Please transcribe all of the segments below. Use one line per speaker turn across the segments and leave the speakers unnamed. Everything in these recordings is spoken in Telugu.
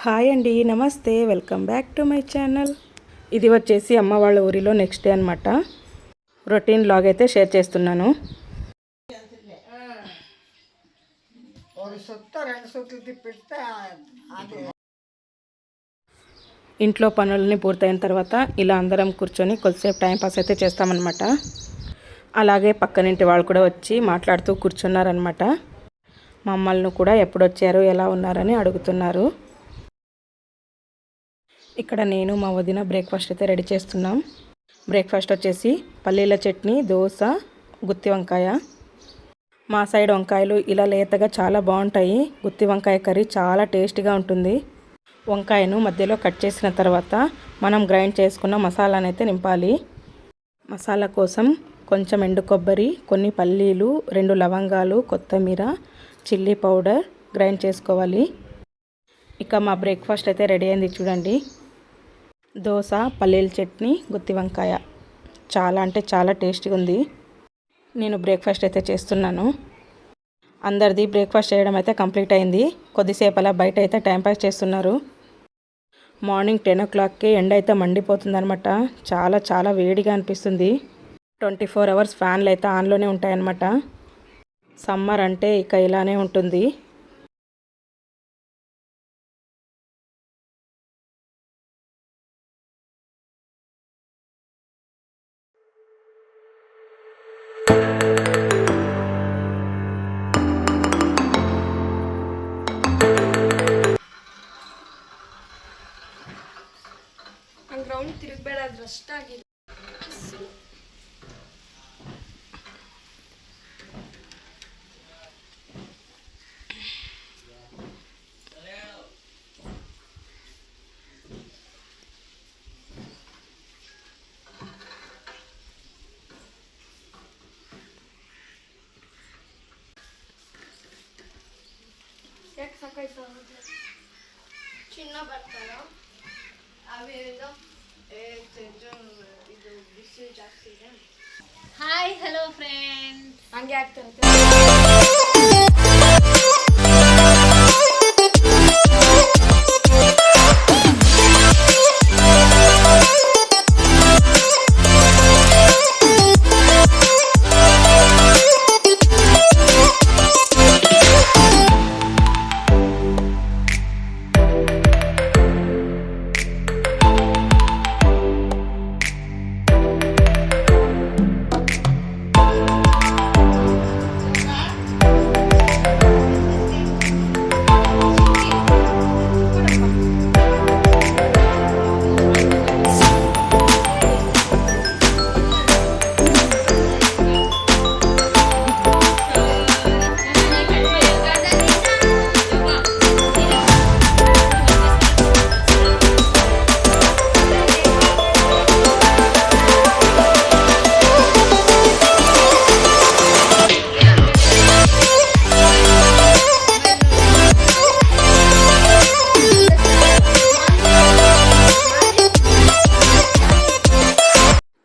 హాయ్ అండి, నమస్తే. Welcome back to my channel. ఇది వచ్చేసి అమ్మ వాళ్ళ ఊరిలో నెక్స్ట్ డే అనమాట. రొటీన్ లాగ్ అయితే షేర్ చేస్తున్నాను. ఇంట్లో పనులని పూర్తయిన తర్వాత ఇలా అందరం కూర్చొని కొద్దిసేపు టైంపాస్ అయితే చేస్తామన్నమాట. అలాగే పక్కనింటి వాళ్ళు కూడా వచ్చి మాట్లాడుతూ కూర్చున్నారనమాట. మమ్మల్ని కూడా ఎప్పుడు వచ్చారు, ఎలా ఉన్నారని అడుగుతున్నారు. ఇక్కడ నేను మా వదిన బ్రేక్ఫాస్ట్ అయితే రెడీ చేస్తున్నాం. బ్రేక్ఫాస్ట్ వచ్చేసి పల్లీల చట్నీ, దోశ, గుత్తి వంకాయ. మా సైడ్ వంకాయలు ఇలా లేతగా చాలా బాగుంటాయి. గుత్తి వంకాయ కర్రీ చాలా టేస్టీగా ఉంటుంది. వంకాయను మధ్యలో కట్ చేసిన తర్వాత మనం గ్రైండ్ చేసుకున్న మసాలాను అయితే నింపాలి. మసాలా కోసం కొంచెం ఎండు కొబ్బరి, కొన్ని పల్లీలు, 2 లవంగాలు, కొత్తిమీర, చిల్లీ పౌడర్ గ్రైండ్ చేసుకోవాలి. ఇక మా బ్రేక్ఫాస్ట్ అయితే రెడీ అయింది చూడండి. దోశ, పల్లీల చట్నీ, గుత్తి వంకాయ చాలా అంటే చాలా టేస్టీగా ఉంది. నేను బ్రేక్ఫాస్ట్ అయితే చేస్తున్నాను. అందరిది బ్రేక్ఫాస్ట్ చేయడం అయితే కంప్లీట్ అయింది. కొద్దిసేపు అలా బయట అయితే టైంపాస్ చేస్తున్నారు. మార్నింగ్ 10 o'clockకే ఎండ అయితే మండిపోతుంది అనమాట. చాలా చాలా వేడిగా అనిపిస్తుంది. 24 hours ఫ్యాన్లు అయితే ఆన్లోనే ఉంటాయన్నమాట. సమ్మర్ అంటే ఇక ఇలానే ఉంటుంది.
ಗ್ರೌಂಡ್ ತಿರುಗಬೇಡ, ರಸ್ಟ್ ಆಗಿದೆ. ಯಾಕೆ ಸಾಕಾಯ್ತು? ಚಿನ್ನ ಬರ್ತಾರ ಅವೇನೋ ಇದು ಬಿಸಿ ಜಾಸ್ತಿ ಇದೆ.
Hi, hello friends.
ಹಂಗೆ ಆಗ್ತಿರುತ್ತೆ.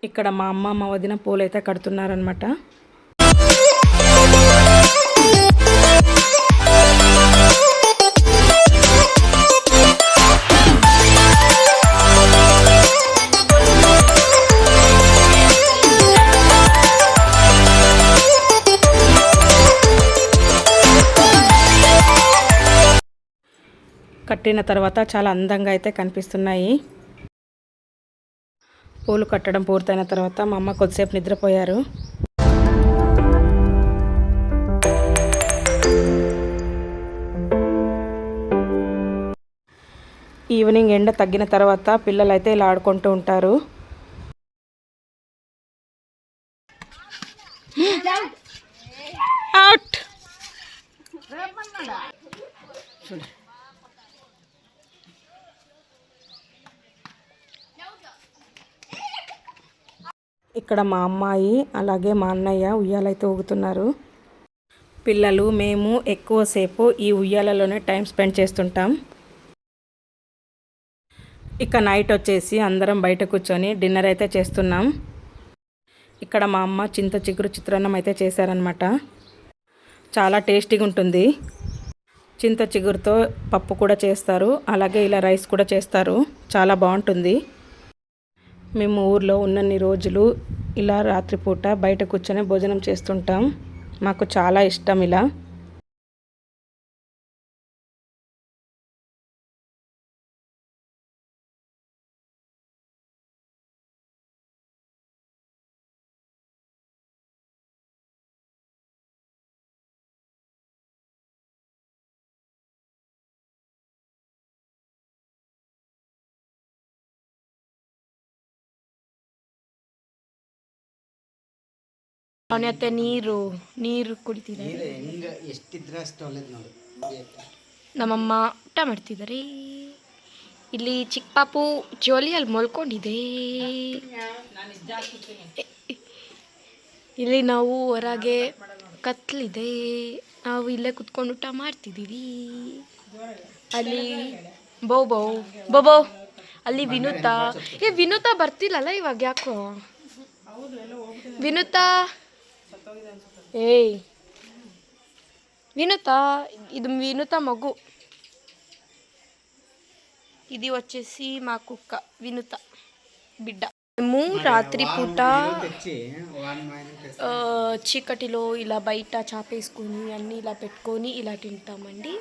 ఇక్కడ మా అమ్మ, మా వదిన పూలు అయితే కడుతున్నారనమాట. కట్టిన తర్వాత చాలా అందంగా అయితే కనిపిస్తున్నాయి. పూలు కట్టడం పూర్తయిన తర్వాత మా అమ్మ కొద్దిసేపు నిద్రపోయారు. ఈవినింగ్ ఎండ తగ్గిన తర్వాత పిల్లలు అయితే ఇలా ఆడుకుంటూ ఉంటారు. అవుట్. ఇక్కడ మా అమ్మాయి అలాగే మా అన్నయ్య ఉయ్యాలైతే ఊగుతున్నారు. పిల్లలు, మేము ఎక్కువసేపు ఈ ఉయ్యాలలోనే టైం స్పెండ్ చేస్తుంటాం. ఇక నైట్ వచ్చేసి అందరం బయట కూర్చొని డిన్నర్ అయితే చేస్తున్నాం. ఇక్కడ మా అమ్మ చింత చిగురు చిత్రాన్నం అయితే చేశారనమాట. చాలా టేస్టీగా ఉంటుంది. చింత చిగురుతో పప్పు కూడా చేస్తారు, అలాగే ఇలా రైస్ కూడా చేస్తారు, చాలా బాగుంటుంది. మేము ఊర్లో ఉన్నన్ని రోజులు ఇలా రాత్రిపూట బయట కూర్చొని భోజనం చేస్తుంటాం. మాకు చాలా ఇష్టం ఇలా.
ಅವನತ್ತೆ ನೀರು ನೀರು ಕುಡಿತಿದ್ದಾರೆ.
ಎಷ್ಟಿದ್ರೆ ಅಷ್ಟು ಒಳ್ಳೇದು ನೋಡು.
ನಮ್ಮಮ್ಮ ಊಟ ಮಾಡ್ತಿದ್ದಾರೆ. ಇಲ್ಲಿ ಚಿಕ್ಕ ಪಾಪು ಜೋಲಿಯಲ್ಲಿ ಮಲ್ಕೊಂಡಿದೆ. ಇಲ್ಲಿ ನಾವು ಹೊರಗೆ ಕತ್ಲಿದೆ, ನಾವು ಇಲ್ಲೇ ಕುತ್ಕೊಂಡು ಊಟ ಮಾಡ್ತಿದ್ದೀವಿ. ಅಲ್ಲಿ ಬೌ ಬೌ ಬೌ ಬೌ ಅಲ್ಲಿ ವಿನುತಾ. ವಿನುತಾ ಬರ್ತಿಲ್ಲಲ್ಲ ಇವಾಗ, ಯಾಕೋ ವಿನುತಾ? ఏయ్ వినుత, ఇది వినుత మగ్గు. ఇది వచ్చేసి మా కుక్క వినుత బిడ్డ. మేము రాత్రి పూట చీకటిలో ఇలా బయట చాపేసుకొని అన్నీ ఇలా పెట్టుకొని ఇలా తింటామండి.